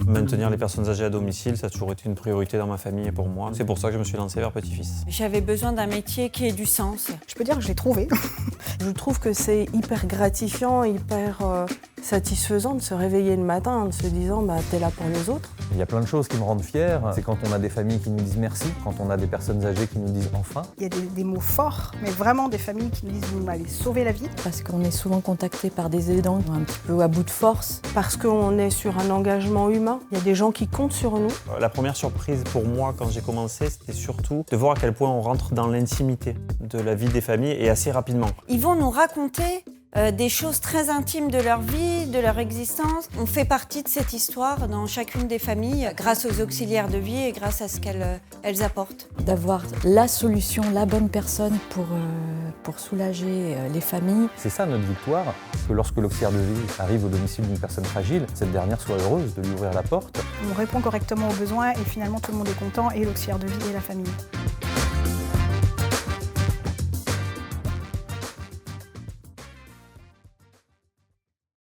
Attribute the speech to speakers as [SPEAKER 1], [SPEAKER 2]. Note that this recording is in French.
[SPEAKER 1] Maintenir les personnes âgées à domicile, ça a toujours été une priorité dans ma famille et pour moi. C'est pour ça que je me suis lancé vers Petit-Fils.
[SPEAKER 2] J'avais besoin d'un métier qui ait du sens.
[SPEAKER 3] Je peux dire que je l'ai trouvé.
[SPEAKER 4] Je trouve que c'est hyper gratifiant, hyper satisfaisant de se réveiller le matin en se disant t'es là pour les autres.
[SPEAKER 5] Il y a plein de choses qui me rendent fier. C'est quand on a des familles qui nous disent merci, quand on a des personnes âgées qui nous disent enfin.
[SPEAKER 3] Il y a des mots forts, mais vraiment des familles qui nous disent vous m'avez sauvé la vie.
[SPEAKER 6] Parce qu'on est souvent contacté par des aidants un petit peu à bout de force.
[SPEAKER 4] Parce qu'on est sur un engagement humain. Il y a des gens qui comptent sur nous.
[SPEAKER 1] La première surprise pour moi quand j'ai commencé, c'était surtout de voir à quel point on rentre dans l'intimité de la vie des familles et assez rapidement.
[SPEAKER 2] Ils vont nous raconter des choses très intimes de leur vie, de leur existence. On fait partie de cette histoire dans chacune des familles grâce aux auxiliaires de vie et grâce à ce qu'elles apportent.
[SPEAKER 6] D'avoir la solution, la bonne personne pour soulager les familles.
[SPEAKER 5] C'est ça notre victoire, que lorsque l'auxiliaire de vie arrive au domicile d'une personne fragile, cette dernière soit heureuse de lui ouvrir la porte.
[SPEAKER 3] On répond correctement aux besoins et finalement tout le monde est content, et l'auxiliaire de vie et la famille.